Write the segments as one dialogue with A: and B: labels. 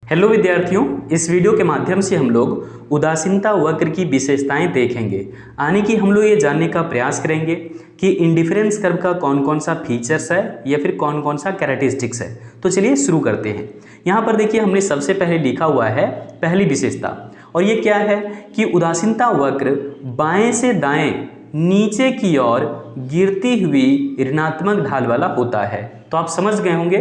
A: Hello विद्यार्थियों, इस video के माध्यम से हम लोग उदासीनता वक्र की विशेषताएं देखेंगे। यानी कि हम लोग ये जानने का प्रयास करेंगे कि इंडिफरेंस कर्व का कौन कौन सा फीचर्स है या फिर कौन कौन सा कैरेक्टरिस्टिक्स है। तो चलिए शुरू करते हैं। यहाँ पर देखिए, हमने सबसे पहले लिखा हुआ है पहली विशेषता, और ये क्या है कि उदासीनता वक्र बाएं से दाएं नीचे की ओर गिरती हुई ऋणात्मक ढाल वाला होता है। तो आप समझ गए होंगे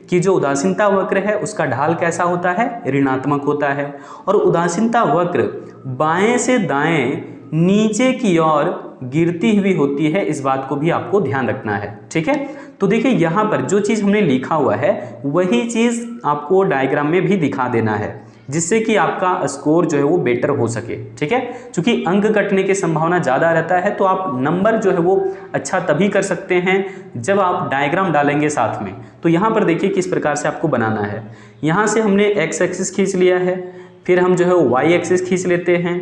A: कि जो उदासीनता वक्र है उसका ढाल कैसा होता है, ऋणात्मक होता है। और उदासीनता वक्र बाएं से दाएं नीचे की ओर गिरती हुई होती है, इस बात को भी आपको ध्यान रखना है। ठीक है, तो देखिए यहाँ पर जो चीज़ हमने लिखा हुआ है वही चीज़ आपको डायग्राम में भी दिखा देना है, जिससे कि आपका स्कोर जो है वो बेटर हो सके। ठीक है, क्योंकि अंक कटने की संभावना ज़्यादा रहता है, तो आप नंबर जो है वो अच्छा तभी कर सकते हैं जब आप डायग्राम डालेंगे साथ में। तो यहाँ पर देखिए किस प्रकार से आपको बनाना है। यहाँ से हमने एक्स एक्सिस खींच लिया है, फिर हम जो है वाई एक्सिस खींच लेते हैं।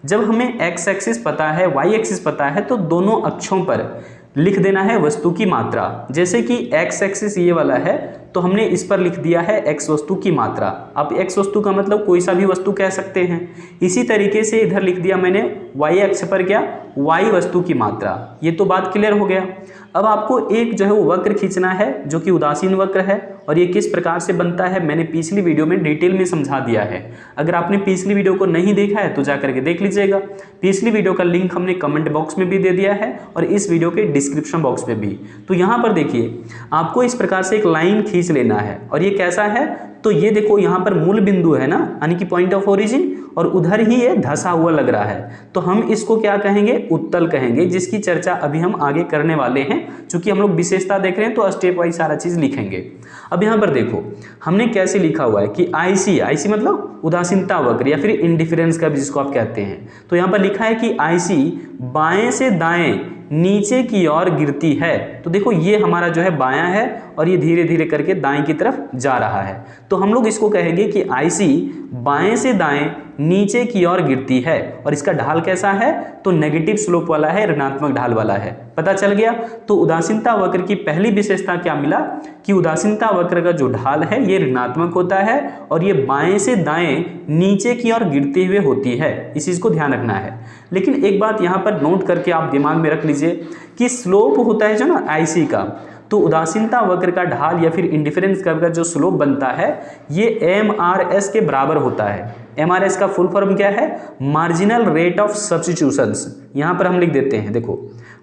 A: जब हमें एक्स एक्सिस पता है, वाई एक्सिस पता है, तो दोनों अक्षों पर लिख देना है वस्तु की मात्रा। जैसे कि एक्स एक्सिस ये वाला है, तो हमने इस पर लिख दिया है एक्स वस्तु की मात्रा। अब एक्स वस्तु का मतलब कोई सा भी वस्तु कह सकते हैं। इसी तरीके से इधर लिख दिया मैंने वाई अक्ष पर क्या, वाई वस्तु की मात्रा। ये तो बात क्लियर हो गया। अब आपको एक जो है वो वक्र खींचना है जो कि उदासीन वक्र है, और ये किस प्रकार से बनता है मैंने पिछली वीडियो में डिटेल में समझा दिया है। अगर आपने पिछली वीडियो को नहीं देखा है तो जा करके देख लीजिएगा। पिछली वीडियो का लिंक हमने कमेंट बॉक्स में भी दे दिया है और इस वीडियो के डिस्क्रिप्शन बॉक्स में भी। तो यहाँ पर देखिए, आपको इस प्रकार से एक लाइन खींच लेना है, और ये कैसा है, तो ये देखो यहाँ पर मूल बिंदु है ना, यानी कि पॉइंट ऑफ ओरिजिन, और उधर ही ये धंसा हुआ लग रहा है। तो हम इसको क्या कहेंगे, उत्तल कहेंगे, जिसकी चर्चा अभी हम आगे करने वाले हैं। चूंकि हम लोग विशेषता देख रहे हैं तो स्टेप वाइज सारा चीज लिखेंगे। अब यहाँ पर देखो हमने कैसे लिखा हुआ है कि आईसी, आईसी मतलब उदासीनता वक्र या फिर इंडिफरेंस कर्व जिसको आप कहते हैं। तो यहाँ पर लिखा है कि आईसी बाएं से दाएं नीचे की ओर गिरती है। तो देखो ये हमारा जो है बायां है और ये धीरे धीरे करके दाएं की तरफ जा रहा है। तो हम लोग इसको कहेंगे कि आईसी बाएं से दाएं नीचे की ओर गिरती है, और इसका ढाल कैसा है, तो नेगेटिव स्लोप वाला है, ऋणात्मक ढाल वाला है। पता चल गया। तो उदासीनता वक्र की पहली विशेषता क्या मिला कि उदासीनता वक्र का जो ढाल है ये ऋणात्मक होता है और ये बाएं से दाएं नीचे की ओर गिरते हुए होती है। इस चीज को ध्यान रखना है। लेकिन एक बात यहाँ पर नोट करके आप दिमाग में रख लीजिए कि स्लोप होता है जो ना आईसी का, तो उदासीनता वक्र का ढाल या फिर इंडिफरेंस कर्व का जो स्लोप बनता है ये MRS के बराबर होता है। MRS का फुल फॉर्म क्या है, मार्जिनल रेट ऑफ सब्स्टिट्यूशंस। यहाँ पर हम लिख देते हैं, देखो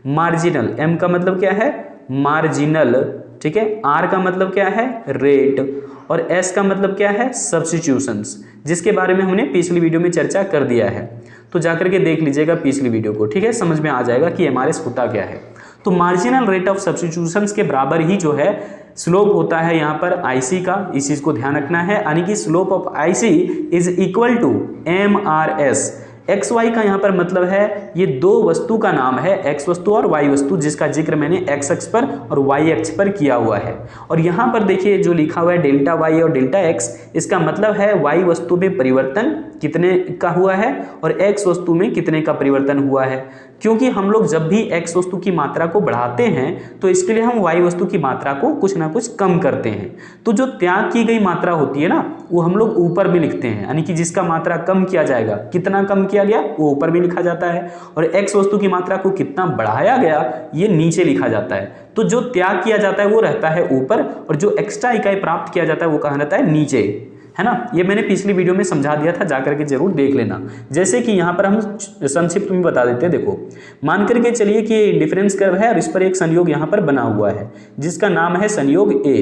A: मार्जिनल, M का मतलब क्या है, मार्जिनल, ठीक है, R का मतलब क्या है, रेट, और S का मतलब क्या है, सब्स्टिट्यूशंस, जिसके बारे में हमने पिछली वीडियो में चर्चा कर दिया है। तो जाकर के देख लीजिएगा पिछली वीडियो को, ठीक है, समझ में आ जाएगा कि MRS होता क्या है। तो मार्जिनल रेट ऑफ सब्स्टिट्यूशंस के बराबर ही जो है स्लोप होता है यहाँ पर आईसी का। इस चीज को ध्यान रखना है, यानी कि slope of IC is equal to MRS। X Y का यहाँ पर मतलब है ये दो वस्तु का नाम है, एक्स वस्तु और वाई वस्तु, जिसका जिक्र मैंने एक्स अक्ष पर और वाई अक्ष पर किया हुआ है। और यहाँ पर देखिए जो लिखा हुआ है डेल्टा वाई और डेल्टा एक्स, इसका मतलब है वाई वस्तु में परिवर्तन कितने का हुआ है और एक्स वस्तु में कितने का परिवर्तन हुआ है। क्योंकि हम लोग जब भी एक्स वस्तु की मात्रा को बढ़ाते हैं तो इसके लिए हम वाई वस्तु की मात्रा को कुछ ना कुछ कम करते हैं। तो जो त्याग की गई मात्रा होती है ना, वो हम लोग ऊपर में लिखते हैं, यानी कि जिसका मात्रा कम किया जाएगा, कितना कम किया गया वो ऊपर में लिखा जाता है, और एक्स वस्तु की मात्रा को कितना बढ़ाया गया ये नीचे लिखा जाता है। तो जो त्याग किया जाता है वो रहता है ऊपर, और जो एक्स्ट्रा इकाई प्राप्त किया जाता है वो कहाँ रहता है, नीचे, है ना। ये मैंने पिछली वीडियो में समझा दिया था, जाकर के जरूर देख लेना। जैसे कि यहाँ पर हम संक्षिप्त में बता देते हैं। देखो मान करके चलिए कि इंडिफरेंस कर्व है और इस पर एक संयोग यहाँ पर बना हुआ है जिसका नाम है संयोग A।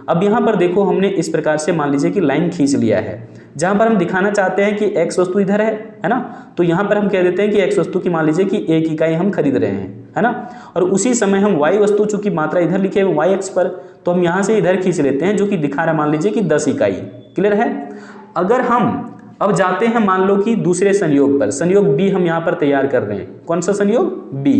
A: अब यहाँ पर देखो हमने इस प्रकार से मान लीजिए कि लाइन खींच लिया है, जहाँ पर हम दिखाना चाहते हैं कि एक्स वस्तु इधर है ना, तो यहाँ पर हम कह देते हैं कि एक्स वस्तु की मान लीजिए कि 1 इकाई हम खरीद रहे हैं, है ना। और उसी समय हम वाई वस्तु चूंकि मात्रा इधर लिखे हैं वाई अक्ष पर, तो हम यहाँ से इधर खींच लेते हैं जो कि दिखा रहा है मान लीजिए कि 10 इकाई। क्लियर है। अगर हम अब जाते हैं मान लो कि दूसरे संयोग पर, संयोग B हम यहाँ पर तैयार कर रहे हैं। कौन सा संयोग, B।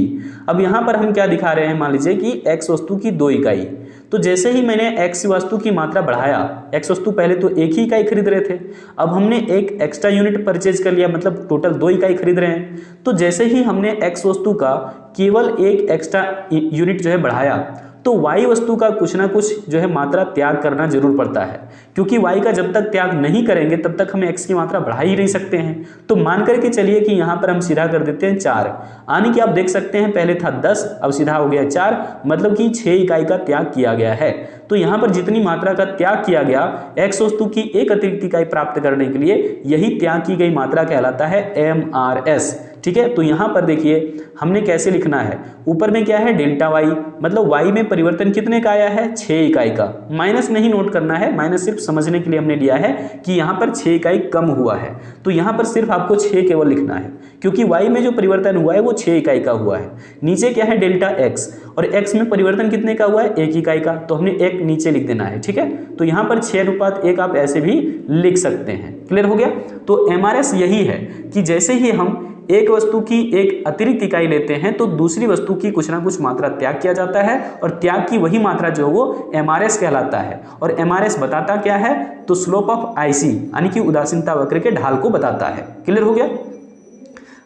A: अब यहाँ पर हम क्या दिखा रहे हैं, मान लीजिए कि x वस्तु की 2 इकाई। तो जैसे ही मैंने x वस्तु की मात्रा बढ़ाया, x वस्तु पहले तो 1 ही इकाई खरीद रहे थे, अब हमने एक एक्स्ट्रा यूनिट परचेज कर लिया, मतलब टोटल 2 इकाई खरीद रहे हैं। तो जैसे ही हमने x वस्तु का केवल एक एक्स्ट्रा यूनिट जो है बढ़ाया, तो y वस्तु का कुछ ना कुछ जो है मात्रा त्याग करना जरूर पड़ता है, क्योंकि y का जब तक त्याग नहीं करेंगे तब तक हमें x की मात्रा बढ़ा ही नहीं सकते हैं। तो मान करके चलिए कि यहाँ पर हम सीधा कर देते हैं 4, यानी कि आप देख सकते हैं पहले था 10, अब सीधा हो गया 4, मतलब कि 6 इकाई का त्याग किया गया है। तो यहाँ पर जितनी मात्रा का त्याग किया गया x वस्तु की एक अतिरिक्त इकाई प्राप्त करने के लिए, यही त्याग की गई मात्रा कहलाता है mRs। ठीक है, तो यहाँ पर देखिए हमने कैसे लिखना है, ऊपर में क्या है डेल्टा y, मतलब y में परिवर्तन कितने का आया है 6 इकाई का। माइनस नहीं नोट करना है, माइनस सिर्फ समझने के लिए हमने लिया है कि यहाँ पर 6 इकाई कम हुआ है, तो यहाँ पर सिर्फ आपको 6 केवल लिखना है, क्योंकि y में जो परिवर्तन हुआ है वो 6 इकाई का हुआ है। नीचे क्या है डेल्टा x, और x में परिवर्तन कितने का हुआ है 1 इकाई का, तो हमने 1 नीचे लिख देना है। ठीक है, तो यहाँ पर 6:1 आप ऐसे भी लिख सकते हैं। क्लियर हो गया। तो mRs यही है कि जैसे ही हम एक वस्तु की एक अतिरिक्त इकाई लेते हैं तो दूसरी वस्तु की कुछ ना कुछ मात्रा त्याग किया जाता है, और त्याग की वही मात्रा जो है वो mRs कहलाता है। और mRs बताता क्या है, तो स्लोप ऑफ IC यानी कि उदासीनता वक्र के ढाल को बताता है। क्लियर हो गया।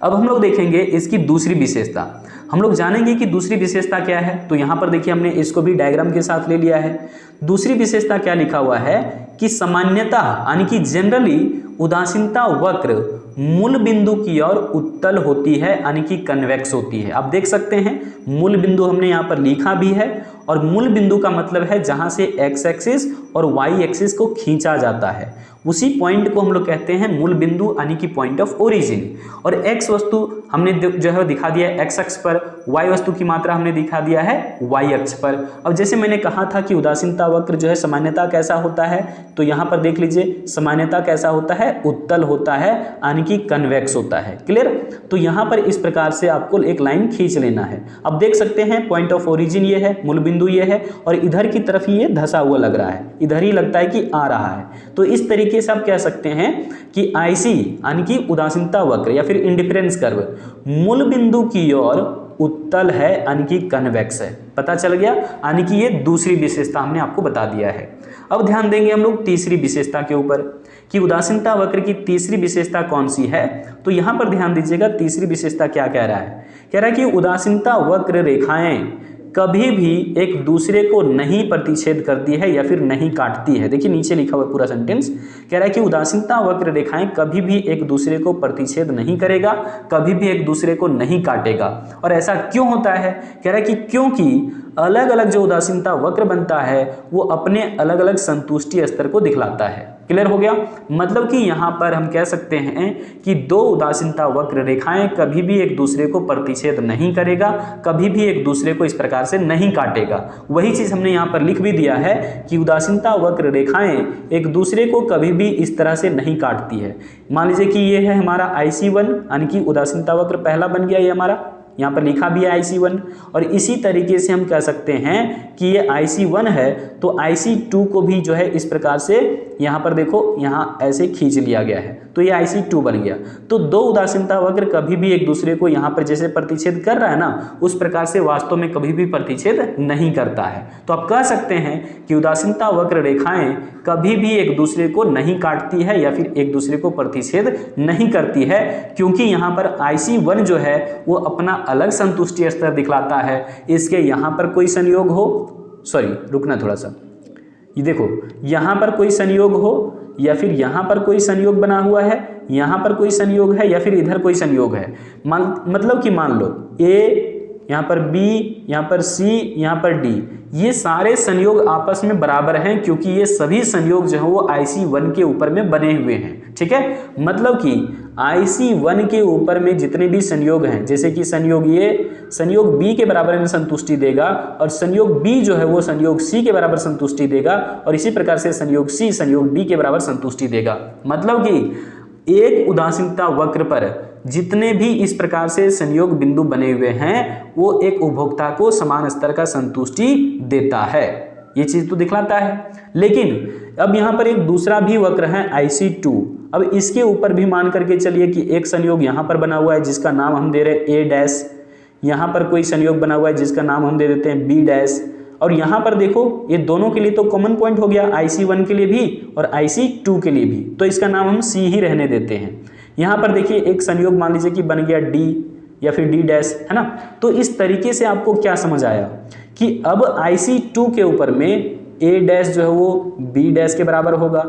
A: अब हम लोग देखेंगे इसकी दूसरी विशेषता, हम लोग जानेंगे कि दूसरी विशेषता क्या है। तो यहाँ पर देखिए हमने इसको भी डायग्राम के साथ ले लिया है। दूसरी विशेषता क्या लिखा हुआ है कि सामान्यता यानी कि जनरली उदासीनता वक्र मूल बिंदु की ओर उत्तल होती है, यानी कि कन्वेक्स होती है। आप देख सकते हैं मूल बिंदु हमने यहाँ पर लिखा भी है, और मूल बिंदु का मतलब है जहाँ से x एक्सिस और y एक्सिस को खींचा जाता है, उसी पॉइंट को हम लोग कहते हैं मूल बिंदु यानी कि पॉइंट ऑफ ओरिजिन। और x वस्तु हमने जो है दिखा दिया है x अक्ष पर, y वस्तु की मात्रा हमने दिखा दिया है y अक्ष पर। अब जैसे मैंने कहा था कि उदासीनता वक्र जो है सामान्यता कैसा होता है, तो यहाँ पर देख लीजिए सामान्यता कैसा होता है, उत्तल होता है यानी कि कन्वेक्स होता है। क्लियर। तो यहाँ पर इस प्रकार से आपको एक लाइन खींच लेना है। अब देख सकते हैं पॉइंट ऑफ ओरिजिन ये है, मूल बिंदु ये है, और इधर की तरफ ये धंसा हुआ लग रहा है, इधर ही लगता है कि आ रहा है। तो इस तरीके से आप कह सकते हैं कि IC यानी कि उदासीनता वक्र या फिर इंडिफरेंस कर्व मूल बिंदु की ओर उत्तल है यानी कि कन्वेक्स है। पता चल गया, यानी कि ये दूसरी विशेषता हमने आपको बता दिया है। अब ध्यान देंगे हम लोग तीसरी विशेषता के ऊपर कि उदासीनता वक्र की तीसरी विशेषता कौन सी है। तो यहाँ पर ध्यान दीजिएगा तीसरी विशेषता क्या कह रहा है, कह रहा है कि उदासीनता वक्र रेखाएं कभी भी एक दूसरे को नहीं प्रतिच्छेद करती है या फिर नहीं काटती है। देखिए नीचे लिखा हुआ पूरा सेंटेंस कह रहा है कि उदासीनता वक्र रेखाएं कभी भी एक दूसरे को प्रतिच्छेद नहीं करेगा, कभी भी एक दूसरे को नहीं काटेगा। और ऐसा क्यों होता है, कह रहा है कि क्योंकि अलग अलग जो उदासीनता वक्र बनता है वो अपने अलग अलग संतुष्टि स्तर को दिखलाता है। क्लियर हो गया। मतलब कि यहाँ पर हम कह सकते हैं कि दो उदासीनता वक्र रेखाएं कभी भी एक दूसरे को प्रतिच्छेद नहीं करेगा, कभी भी एक दूसरे को इस प्रकार से नहीं काटेगा। वही चीज हमने यहाँ पर लिख भी दिया है कि उदासीनता वक्र रेखाएं एक दूसरे को कभी भी इस तरह से नहीं काटती है। मान लीजिए कि ये है हमारा IC1 यानी कि उदासीनता वक्र पहला बन गया, ये हमारा यहाँ पर लिखा भी है IC1, और इसी तरीके से हम कह सकते हैं कि ये IC1 है तो IC2 को भी जो है इस प्रकार से यहाँ पर देखो यहाँ ऐसे खींच लिया गया है, तो ये IC2 बन गया। तो दो उदासीनता वक्र कभी भी एक दूसरे को यहाँ पर जैसे प्रतिच्छेद कर रहा है ना, उस प्रकार से वास्तव में कभी भी प्रतिच्छेद नहीं करता है। तो आप कह सकते हैं कि उदासीनता वक्र रेखाएं कभी भी एक दूसरे को नहीं काटती है या फिर एक दूसरे को प्रतिच्छेद नहीं करती है, क्योंकि यहाँ पर IC1 जो है वो अपना अलग संतुष्टि स्तर दिखलाता है। इसके यहाँ पर कोई संयोग हो, सॉरी रुकना थोड़ा सा, ये देखो यहाँ पर कोई संयोग हो या फिर यहाँ पर कोई संयोग बना हुआ है, यहाँ पर कोई संयोग है या फिर इधर कोई संयोग है। मतलब कि मान लो A, यहाँ पर B, यहाँ पर C, यहाँ पर D, ये सारे संयोग आपस में बराबर हैं क्योंकि ये सभी संयोग जो है वो IC1 के ऊपर में बने हुए हैं। ठीक है, मतलब कि IC1 के ऊपर में जितने भी संयोग हैं, जैसे कि संयोग ये संयोग B के बराबर में संतुष्टि देगा, और संयोग B जो है वो संयोग C के बराबर संतुष्टि देगा, और इसी प्रकार से संयोग C संयोग D के बराबर संतुष्टि देगा। मतलब कि एक उदासीनता वक्र पर जितने भी इस प्रकार से संयोग बिंदु बने हुए हैं वो एक उपभोक्ता को समान स्तर का संतुष्टि देता है, ये चीज तो दिखलाता है। लेकिन अब यहाँ पर एक दूसरा भी वक्र है IC2। अब इसके ऊपर भी मान करके चलिए कि एक संयोग यहाँ पर बना हुआ है जिसका नाम हम दे रहे हैं A डैश, यहाँ पर कोई संयोग बना हुआ है जिसका नाम हम दे देते हैं B डैश, और यहाँ पर देखो ये दोनों के लिए तो कॉमन पॉइंट हो गया, IC1 के लिए भी और IC2 के लिए भी, तो इसका नाम हम C ही रहने देते हैं। यहाँ पर देखिए एक संयोग मान लीजिए कि बन गया D या फिर D डैश, है ना। तो इस तरीके से आपको क्या समझ आया कि अब IC2 के ऊपर में A डैश जो है वो B डैश के बराबर होगा,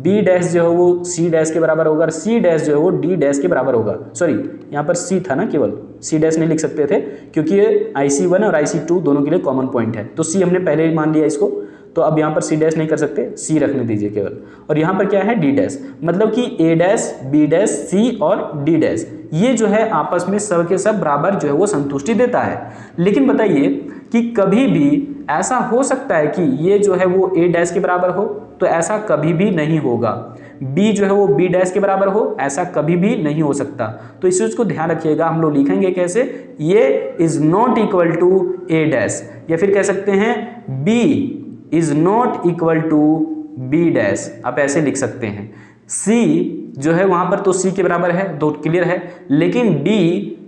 A: B डैश जो है वो C डैश के बराबर होगा और C डैश जो है वो D डैश के बराबर होगा। सॉरी, यहाँ पर C था ना, केवल C डैश नहीं लिख सकते थे क्योंकि ये IC1 और IC2 दोनों के लिए कॉमन पॉइंट है, तो C हमने पहले ही मान लिया इसको, तो अब यहाँ पर C डैश नहीं कर सकते, C रखने दीजिए केवल। और यहाँ पर क्या है, D डैश, मतलब कि A dash, B dash, C और D डैश ये जो है आपस में सब के सब बराबर जो है वो संतुष्टि देता है। लेकिन बताइए कि कभी भी ऐसा हो सकता है कि ये जो है वो A डैश के बराबर हो, तो ऐसा कभी भी नहीं होगा। B जो है वो B डैश के बराबर हो, ऐसा कभी भी नहीं हो सकता। तो इस चीज को ध्यान रखिएगा, हम लोग लिखेंगे कैसे, ये is not equal to A dash, या फिर कह सकते हैं B is not equal to B dash, आप ऐसे लिख सकते हैं। C जो है वहां पर तो C के बराबर है, तो क्लियर है, लेकिन D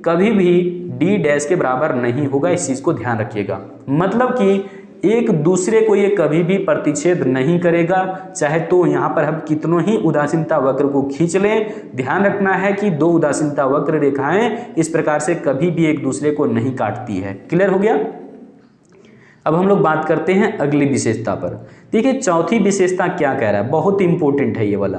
A: कभी भी D डैश के बराबर नहीं होगा, इस चीज को ध्यान रखिएगा। मतलब कि एक दूसरे को ये कभी भी प्रतिच्छेद नहीं करेगा, चाहे तो यहाँ पर हम कितनों ही उदासीनता वक्र को खींच लें, ध्यान रखना है कि दो उदासीनता वक्र रेखाएं इस प्रकार से कभी भी एक दूसरे को नहीं काटती है। क्लियर हो गया। अब हम लोग बात करते हैं अगली विशेषता पर। देखिए चौथी विशेषता क्या कह रहा है, बहुत इंपॉर्टेंट है ये वाला।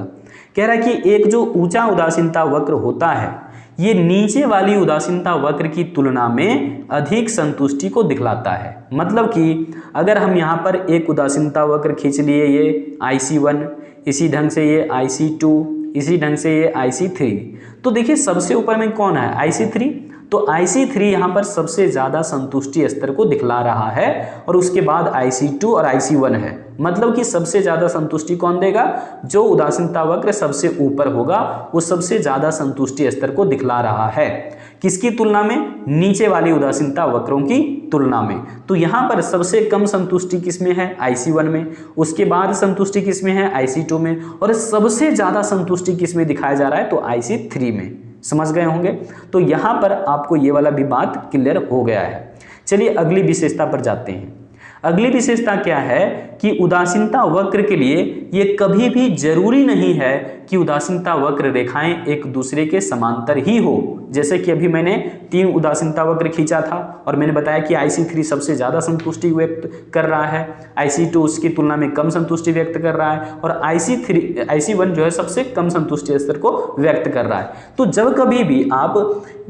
A: कह रहा है कि एक जो ऊंचा उदासीनता वक्र होता है ये नीचे वाली उदासीनता वक्र की तुलना में अधिक संतुष्टि को दिखलाता है। मतलब कि अगर हम यहाँ पर एक उदासीनता वक्र खींच लिए, ये IC1, इसी ढंग से ये IC2, इसी ढंग से ये IC3, तो देखिए सबसे ऊपर में कौन है, IC3, तो IC3 यहाँ पर सबसे ज़्यादा संतुष्टि स्तर को दिखला रहा है और उसके बाद IC2 और IC1 है। मतलब कि सबसे ज़्यादा संतुष्टि कौन देगा, जो उदासीनता वक्र सबसे ऊपर होगा वो सबसे ज़्यादा संतुष्टि स्तर को दिखला रहा है। किसकी तुलना में, नीचे वाली उदासीनता वक्रों की तुलना में। तो यहाँ पर सबसे कम संतुष्टि किसमें है, IC1 में, उसके बाद संतुष्टि किसमें है, IC2 में, और सबसे ज़्यादा संतुष्टि किसमें दिखाया जा रहा है, तो IC3 में। समझ गए होंगे। तो यहाँ पर आपको ये वाला भी बात क्लियर हो गया है। चलिए अगली विशेषता पर जाते हैं। अगली विशेषता क्या है कि उदासीनता वक्र के लिए ये कभी भी जरूरी नहीं है कि उदासीनता वक्र रेखाएं एक दूसरे के समांतर ही हो। जैसे कि अभी मैंने 3 उदासीनता वक्र खींचा था और मैंने बताया कि IC3 सबसे ज़्यादा संतुष्टि व्यक्त कर रहा है, IC2 उसकी तुलना में कम संतुष्टि व्यक्त कर रहा है और IC1 जो है सबसे कम संतुष्टि स्तर को व्यक्त कर रहा है। तो जब कभी भी आप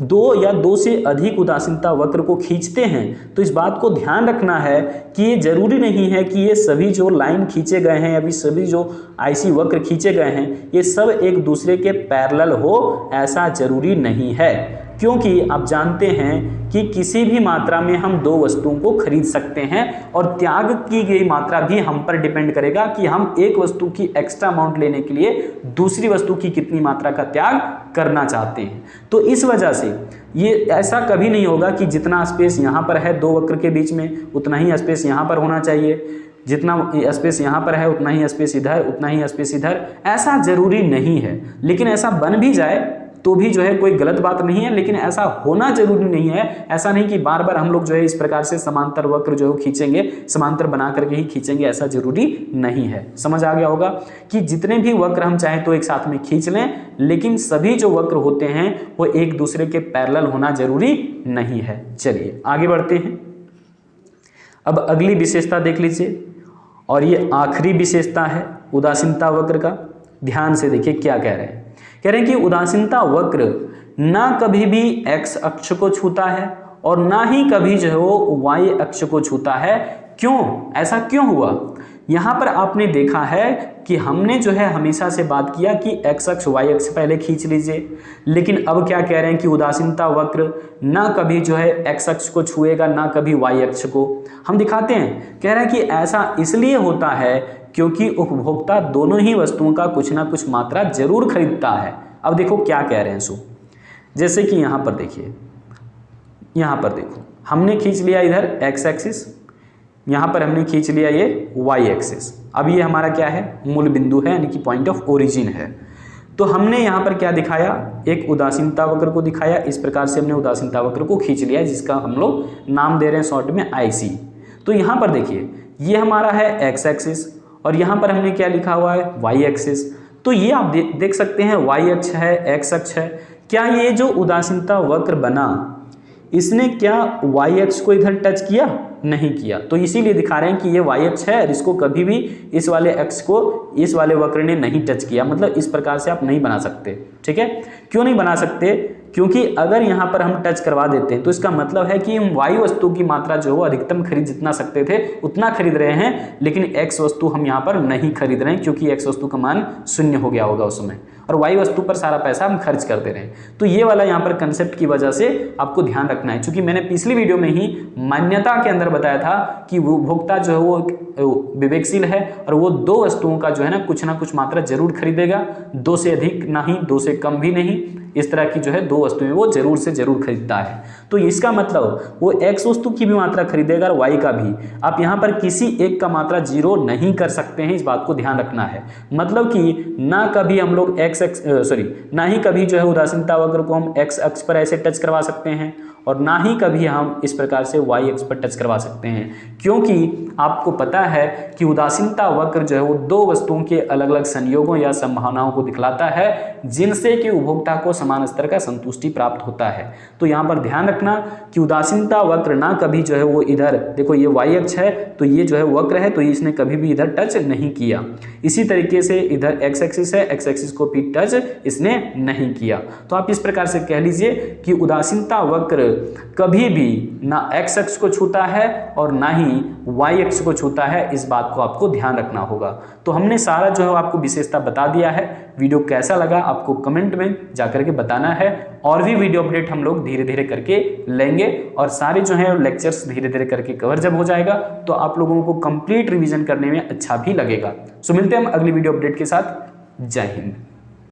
A: 2 या 2 से अधिक उदासीनता वक्र को खींचते हैं तो इस बात को ध्यान रखना है कि ये जरूरी नहीं है कि ये सभी जो लाइन खींचे गए हैं, अभी सभी जो IC वक्र खींचे गए हैं, ये सब एक दूसरे के पैरेलल हो, ऐसा जरूरी नहीं है। क्योंकि आप जानते हैं कि किसी भी मात्रा में हम 2 वस्तुओं को खरीद सकते हैं और त्याग की गई मात्रा भी हम पर डिपेंड करेगा कि हम एक वस्तु की एक्स्ट्रा अमाउंट लेने के लिए दूसरी वस्तु की कितनी मात्रा का त्याग करना चाहते हैं। तो इस वजह से ये ऐसा कभी नहीं होगा कि जितना स्पेस यहाँ पर है 2 वक्र के बीच में उतना ही स्पेस यहाँ पर होना चाहिए, जितना स्पेस यहाँ पर है उतना ही स्पेस इधर, उतना ही स्पेस इधर, ऐसा जरूरी नहीं है। लेकिन ऐसा बन भी जाए तो भी जो है कोई गलत बात नहीं है, लेकिन ऐसा होना जरूरी नहीं है। ऐसा नहीं कि बार बार हम लोग जो है इस प्रकार से समांतर वक्र जो है खींचेंगे, समांतर बना करके ही खींचेंगे, ऐसा जरूरी नहीं है। समझ आ गया होगा कि जितने भी वक्र हम चाहें तो एक साथ में खींच लें, लेकिन सभी जो वक्र होते हैं वो एक दूसरे के पैरेलल होना जरूरी नहीं है। चलिए आगे बढ़ते हैं। अब अगली विशेषता देख लीजिए और ये आखिरी विशेषता है उदासीनता वक्र का। ध्यान से देखिए क्या कह रहे हैं। कह रहे हैं कि उदासीनता वक्र ना कभी भी x अक्ष को छूता है और ना ही कभी जो है वो y अक्ष को छूता है। क्यों, ऐसा क्यों हुआ? यहाँ पर आपने देखा है कि हमने जो है हमेशा से बात किया कि x अक्ष y अक्ष पहले खींच लीजिए, लेकिन अब क्या कह रहे हैं कि उदासीनता वक्र ना कभी जो है x अक्ष को छुएगा ना कभी y अक्ष को। हम दिखाते हैं। कह रहे हैं कि ऐसा इसलिए होता है क्योंकि उपभोक्ता दोनों ही वस्तुओं का कुछ ना कुछ मात्रा जरूर खरीदता है। अब देखो क्या कह रहे हैं सो, जैसे कि यहाँ पर देखिए, यहाँ पर देखो हमने खींच लिया इधर x एक्सिस, यहाँ पर हमने खींच लिया ये y एक्सिस। अब ये हमारा क्या है, मूल बिंदु है, यानी कि पॉइंट ऑफ ओरिजिन है। तो हमने यहाँ पर क्या दिखाया, एक उदासीनता वक्र को दिखाया। इस प्रकार से हमने उदासीनता वक्र को खींच लिया जिसका हम लोग नाम दे रहे हैं शॉर्ट में IC। तो यहाँ पर देखिए ये हमारा है x एक्सिस और यहाँ पर हमने क्या लिखा हुआ है, y एक्सिस। तो ये आप देख सकते हैं y अक्ष है, x अक्ष है। क्या ये जो उदासीनता वक्र बना इसने क्या y अक्ष को इधर टच किया? नहीं किया। तो इसीलिए दिखा रहे हैं कि ये y अक्ष है और इसको कभी भी इस वाले अक्ष को इस वाले वक्र ने नहीं टच किया, मतलब इस प्रकार से आप नहीं बना सकते। ठीक है, क्यों नहीं बना सकते? क्योंकि अगर यहाँ पर हम टच करवा देते हैं तो इसका मतलब है कि हम y वस्तु की मात्रा जो है वो अधिकतम खरीद जितना सकते थे उतना खरीद रहे हैं, लेकिन x वस्तु हम यहाँ पर नहीं खरीद रहे हैं क्योंकि x वस्तु का मान 0 हो गया होगा उस समय, और y वस्तु पर सारा पैसा हम खर्च कर दे रहे हैं। तो ये वाला यहाँ पर कंसेप्ट की वजह से आपको ध्यान रखना है, क्योंकि मैंने पिछली वीडियो में ही मान्यता के अंदर बताया था कि वो उपभोक्ता जो है वो विवेकशील है और वो दो वस्तुओं का जो है ना कुछ मात्रा जरूर खरीदेगा, 2 से अधिक नहीं, 2 से कम भी नहीं, इस तरह की जो है 2 वस्तुएं वो जरूर से जरूर खरीदता है। तो इसका मतलब वो x वस्तु की भी मात्रा खरीदेगा और y का भी। आप यहाँ पर किसी एक का मात्रा 0 नहीं कर सकते हैं, इस बात को ध्यान रखना है। मतलब कि ना कभी हम लोग ना ही कभी जो है उदासीनता वक्र को हम x अक्ष पर ऐसे टच करवा सकते हैं और ना ही कभी हम इस प्रकार से y अक्ष पर टच करवा सकते हैं, क्योंकि आपको पता है कि उदासीनता वक्र जो है वो 2 वस्तुओं के अलग अलग संयोगों या संभावनाओं को दिखलाता है जिनसे कि उपभोक्ता को समान स्तर का संतुष्टि प्राप्त होता है। तो यहाँ पर ध्यान रखना कि उदासीनता वक्र ना कभी जो है वो इधर देखो ये y अक्ष है तो ये जो है वक्र है तो इसने कभी भी इधर टच नहीं किया। इसी तरीके से इधर x एक्सिस है, x एक्सिस को भी टच इसने नहीं किया। तो आप इस प्रकार से कह लीजिए कि उदासीनता वक्र कभी भी ना x अक्ष को छूता है और ना ही y अक्ष को छूता है, इस बात को आपको ध्यान रखना होगा। तो हमने सारा जो है आपको विशेषता बता दिया है। वीडियो कैसा लगा आपको कमेंट में जाकर के बताना है, और भी वीडियो अपडेट हम लोग धीरे धीरे करके लेंगे और सारे जो है लेक्चर्स धीरे धीरे करके कवर जब हो जाएगा तो आप लोगों को कंप्लीट रिवीजन करने में अच्छा भी लगेगा। सो मिलते हैं हम अगली वीडियो अपडेट के साथ। जय हिंद।